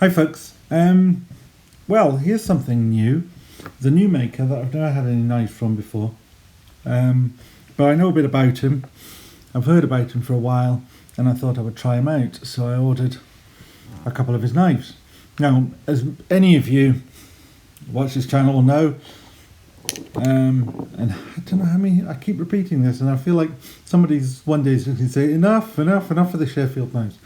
Hi folks, well here's something new. The new maker that I've never had any knives from before, but I know a bit about him. I've heard about him for a while and I thought I would try him out, so I ordered a couple of his knives. Now, as any of you watch this channel will know, and I don't know how many, I keep repeating this and I feel like somebody's one day is going to say enough of the Sheffield knives.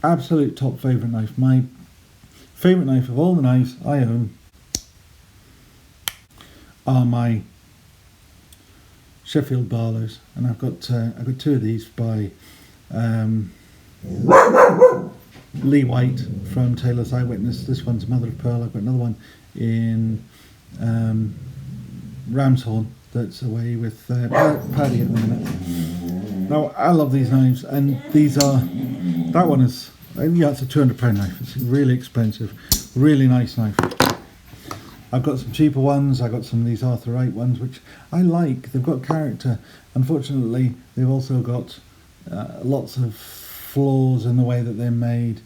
Absolute top favourite knife. My favourite knife of all the knives I own are my Sheffield Barlows, and I've got two of these by Lee White from Taylor's Eyewitness. This one's Mother of Pearl. I've got another one in Ramshorn that's away with Paddy at the minute. Now I love these knives, and these are, that one is, yeah, it's a £200 knife. It's really expensive, really nice knife. I've got some cheaper ones. I've got some of these Arthur Wright ones, which I like. They've got character. Unfortunately, they've also got lots of flaws in the way that they're made.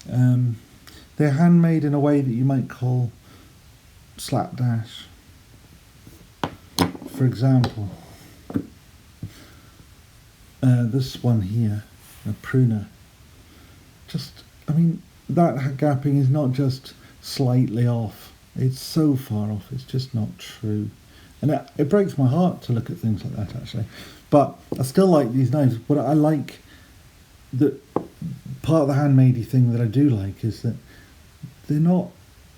They're handmade in a way that you might call slapdash. For example, this one here, a pruner. I mean, that gapping is not just slightly off. It's so far off, it's just not true. And it breaks my heart to look at things like that, actually. But I still like these knives. What I like, that part of the handmadey thing that I do like, is that they're not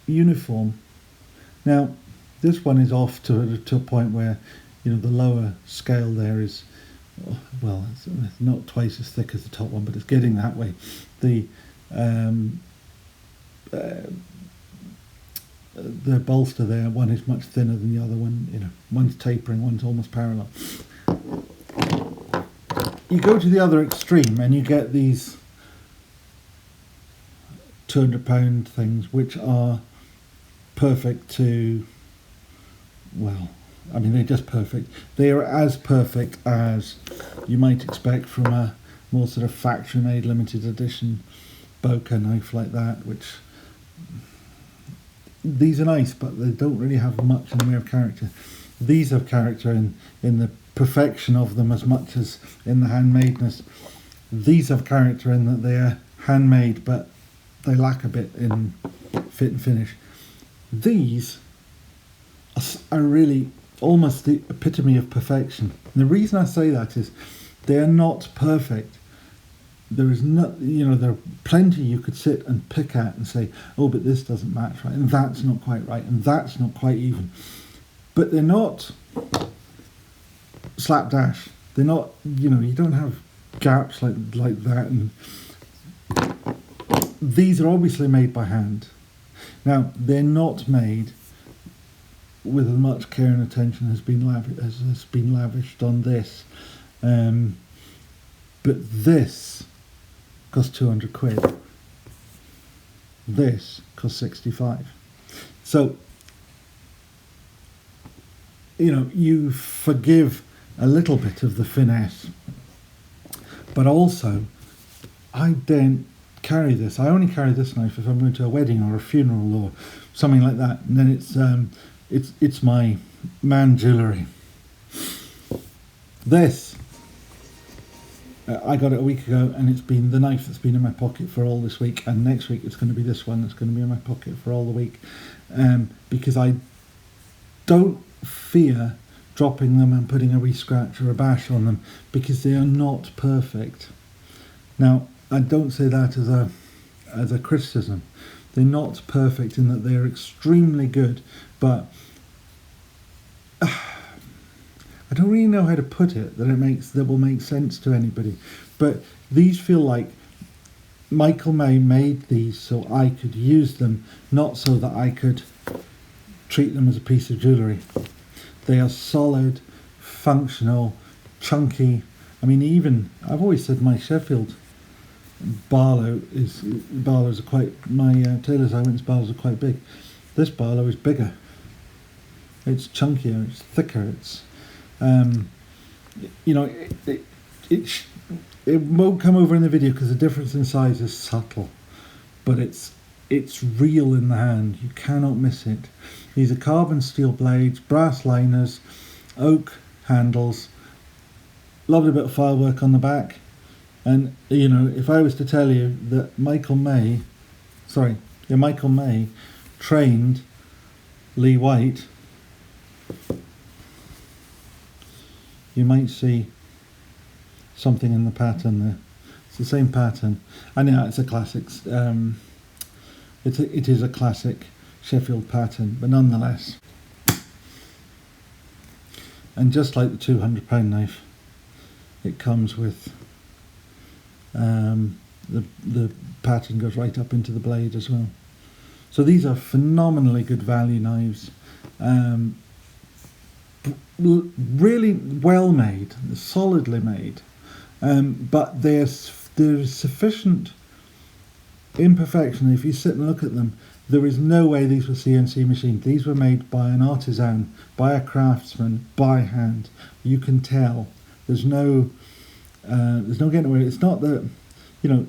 uniform. Now, this one is off to a point where, you know, the lower scale there is, well, it's not twice as thick as the top one, but it's getting that way. The bolster there, one is much thinner than the other one. You know, one's tapering, one's almost parallel. You go to the other extreme and you get these £200 things, which are perfect to, well, I mean, they're just perfect. They are as perfect as you might expect from a more sort of factory-made limited edition bokeh knife like that, which, these are nice, but they don't really have much in the way of character. These have character in the perfection of them as much as in the handmadeness. These have character in that they are handmade, but they lack a bit in fit and finish. These are really almost the epitome of perfection. And the reason I say that is they are not perfect. There is not, you know, there are plenty you could sit and pick at and say, oh, but this doesn't match right, and that's not quite right, and that's not quite even. But they're not slapdash. They're not, you know, you don't have gaps like that. And these are obviously made by hand. Now, they're not made with as much care and attention has been lavished on this. But this costs 200 quid. This costs 65. So, you know, you forgive a little bit of the finesse, but also I don't carry this. I only carry this knife if I'm going to a wedding or a funeral or something like that, and then it's my man jewellery. This, I got it a week ago, and it's been the knife that's been in my pocket for all this week, and next week it's going to be this one that's going to be in my pocket for all the week, because I don't fear dropping them and putting a wee scratch or a bash on them, because they are not perfect. Now, I don't say that as a criticism. They're not perfect in that they are extremely good, but I don't really know how to put it that will make sense to anybody. But these feel like Michael May made these so I could use them, not so that I could treat them as a piece of jewellery. They are solid, functional, chunky. I mean, even, I've always said my Sheffield Barlows are quite, my Taylor's Eyewitness Barlows are quite big. This Barlow is bigger. It's chunkier, it's thicker, it's, you know, it won't come over in the video because the difference in size is subtle, but it's real in the hand. You cannot miss it. These are carbon steel blades, brass liners, oak handles, lovely bit of firework on the back. And you know, if I was to tell you that Michael May trained Lee White, you might see something in the pattern there. It's the same pattern. I know it's a classic. It is a classic Sheffield pattern, but nonetheless. And just like the £200 knife, it comes with the pattern goes right up into the blade as well. So these are phenomenally good value knives. Really well made, solidly made, but there's sufficient imperfection. If you sit and look at them, there is no way these were CNC machined. These were made by an artisan, by a craftsman, by hand. You can tell. There's no getting away. It's not that, you know,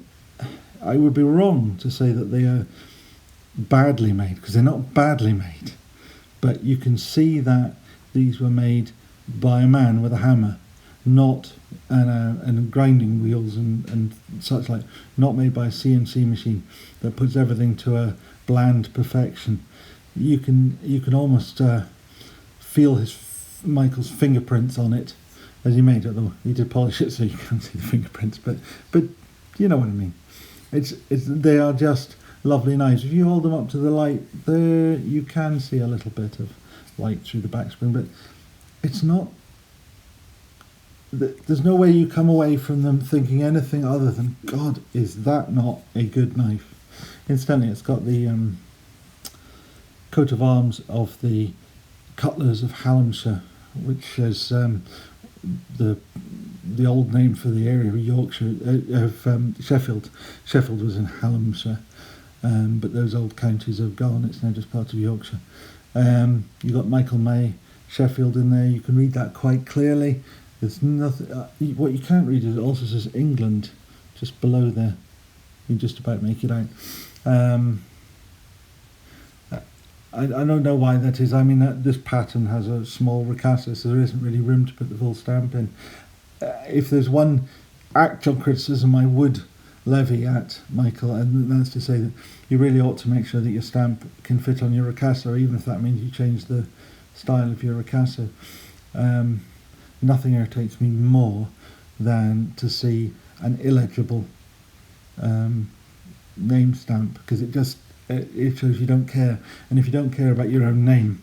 I would be wrong to say that they are badly made, because they're not badly made, but you can see that these were made by a man with a hammer, not and grinding wheels and such like, not made by a CNC machine that puts everything to a bland perfection. You can almost feel Michael's fingerprints on it as he made it, though he did polish it so you can't see the fingerprints, but you know what I mean. They are just lovely knives. If you hold them up to the light, there you can see a little bit of light through the backspring, but it's not. There's no way you come away from them thinking anything other than, God, is that not a good knife? Incidentally, it's got the coat of arms of the Cutlers of Hallamshire, which is the old name for the area of Yorkshire, of Sheffield. Sheffield was in Hallamshire, but those old counties have gone. It's now just part of Yorkshire. You've got Michael May, Sheffield in there. You can read that quite clearly. There's nothing. What you can't read is it also says England just below there. You can just about make it out. I don't know why that is. I mean, this pattern has a small ricasso, so there isn't really room to put the full stamp in. If there's one actual criticism I would levy at Michael, and that's to say that you really ought to make sure that your stamp can fit on your ricasso, even if that means you change the style of your ricasso. Nothing irritates me more than to see an illegible name stamp, because it shows you don't care. And if you don't care about your own name,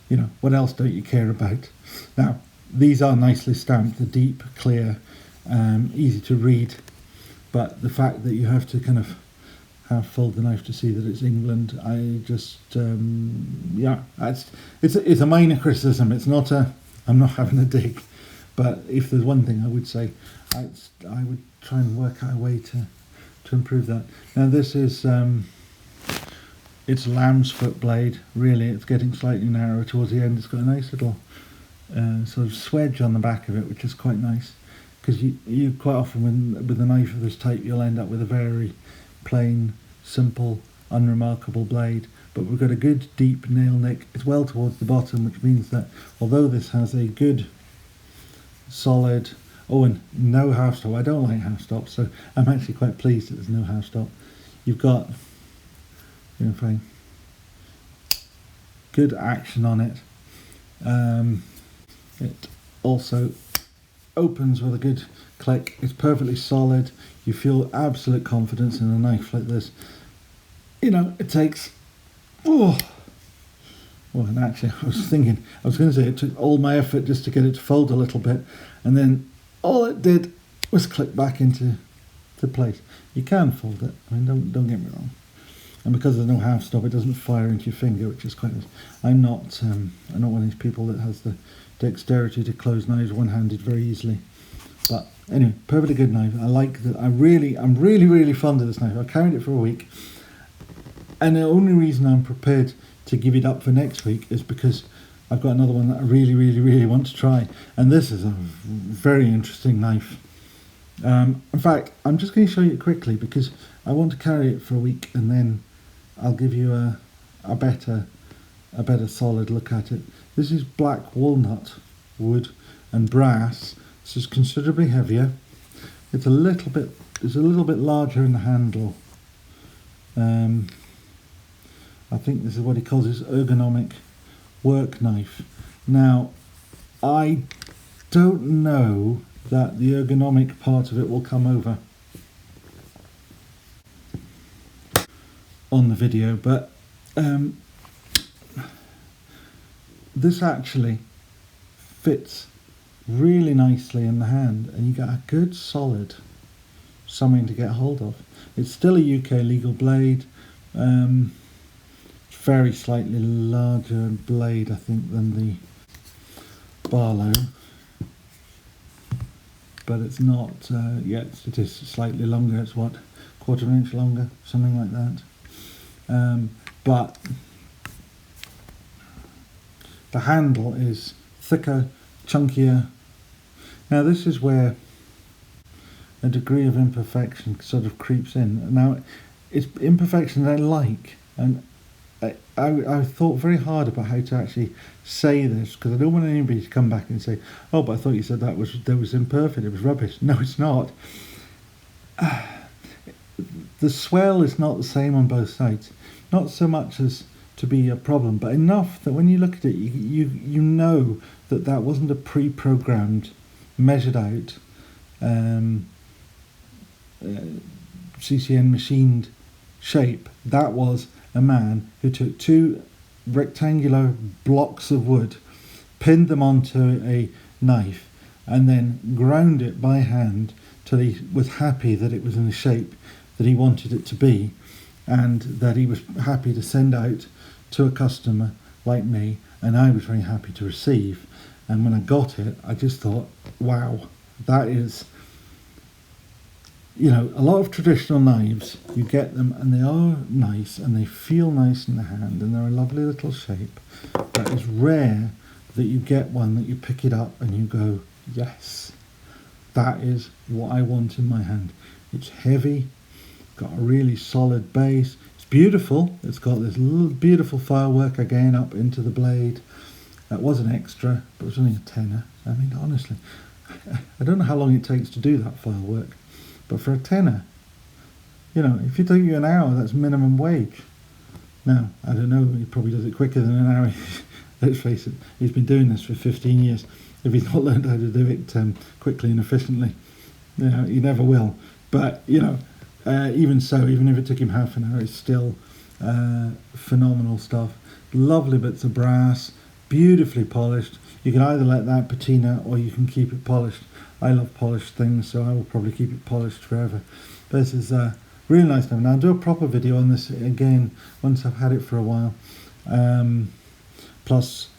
you know, what else don't you care about? Now, these are nicely stamped. They're deep, clear, easy to read, but the fact that you have to kind of have fold the knife to see that it's England, I just it's a minor criticism. It's not I'm not having a dig, but if there's one thing I would say, I would try and work out a way to improve that. Now this is it's Lambsfoot blade. Really, it's getting slightly narrower towards the end. It's got a nice little sort of swedge on the back of it, which is quite nice, because you quite often with a knife of this type you'll end up with a very plain, simple, unremarkable blade. But we've got a good deep nail nick. It's well towards the bottom, which means that although this has a good solid, and no half stop. I don't like half stops, so I'm actually quite pleased that there's no half stop. You've got, you know, fine, good action on it. It also opens with a good click. It's perfectly solid. You feel absolute confidence in a knife like this. You know, it takes. Well, and actually, I was going to say it took all my effort just to get it to fold a little bit, and then all it did was click back into place. You can fold it. I mean, don't get me wrong. And because there's no half stop, it doesn't fire into your finger, which is quite nice. I'm not one of these people that has the dexterity to close knives one-handed very easily. But anyway, perfectly good knife. I like that. I'm really fond of this knife. I've carried it for a week. And the only reason I'm prepared to give it up for next week is because I've got another one that I really want to try. And this is a very interesting knife. In fact, I'm just going to show you it quickly, because I want to carry it for a week, and then I'll give you a better solid look at it. This is black walnut wood and brass. This is considerably heavier. It's a little bit larger in the handle. I think this is what he calls his ergonomic work knife. Now, I don't know that the ergonomic part of it will come over on the video, but this actually fits really nicely in the hand, and you get a good solid something to get hold of. It's still a UK legal blade, very slightly larger blade I think than the Barlow, but it's not yet. It is slightly longer. It's what, quarter of an inch longer, something like that. But the handle is thicker, chunkier. Now this is where a degree of imperfection sort of creeps in. Now it's imperfections I like, and I thought very hard about how to actually say this, because I don't want anybody to come back and say, oh, but I thought you said that was imperfect, it was rubbish. No, it's not. The swell is not the same on both sides. Not so much as to be a problem, but enough that when you look at it, you know that wasn't a pre-programmed, measured out, CCN machined shape. That was a man who took two rectangular blocks of wood, pinned them onto a knife, and then ground it by hand till he was happy that it was in the shape that he wanted it to be, and that he was happy to send out to a customer like me, and I was very happy to receive. And when I got it, I just thought, wow, that is, you know, a lot of traditional knives, you get them and they are nice and they feel nice in the hand and they're a lovely little shape, but it's rare that you get one that you pick it up and you go, yes, that is what I want in my hand. It's heavy, got a really solid base, it's beautiful, it's got this little beautiful firework again up into the blade. That was an extra, but it was only a tenner. I mean, honestly, I don't know how long it takes to do that firework, but for a tenner, you know, if it took you an hour, that's minimum wage. Now, I don't know, he probably does it quicker than an hour. Let's face it, he's been doing this for 15 years. If he's not learned how to do it quickly and efficiently, you know, he never will. But, you know, even so, even if it took him half an hour, it's still phenomenal stuff. Lovely bits of brass, beautifully polished. You can either let that patina or you can keep it polished. I love polished things, so I will probably keep it polished forever. But this is really nice now. Now I'll do a proper video on this again once I've had it for a while. Plus,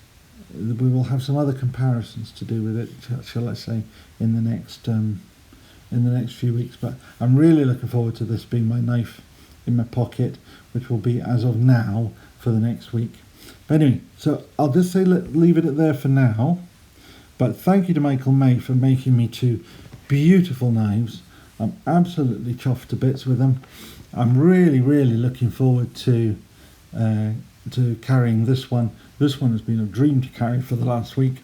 we will have some other comparisons to do with it, shall I say, in the next few weeks. But I'm really looking forward to this being my knife in my pocket, which will be as of now for the next week. But anyway, so I'll just say leave it there for now. But thank you to Michael May for making me two beautiful knives. I'm absolutely chuffed to bits with them. I'm really, really looking forward to carrying this one. This one has been a dream to carry for the last week.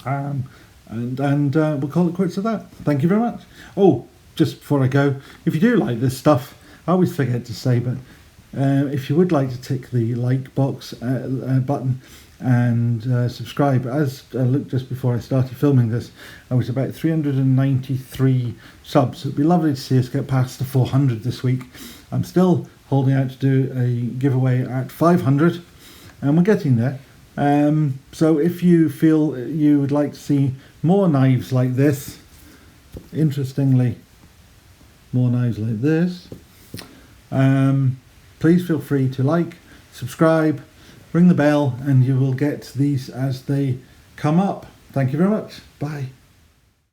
And we'll call it quits at that. Thank you very much. Oh, just before I go, if you do like this stuff, I always forget to say, but if you would like to tick the like box button and subscribe. As I looked just before I started filming this, I was about 393 subs. It'd be lovely to see us get past the 400 this week. I'm still holding out to do a giveaway at 500, and we're getting there. So if you feel you would like to see more knives like this, interestingly, more knives like this, please feel free to like, subscribe, ring the bell, and you will get these as they come up. Thank you very much. Bye.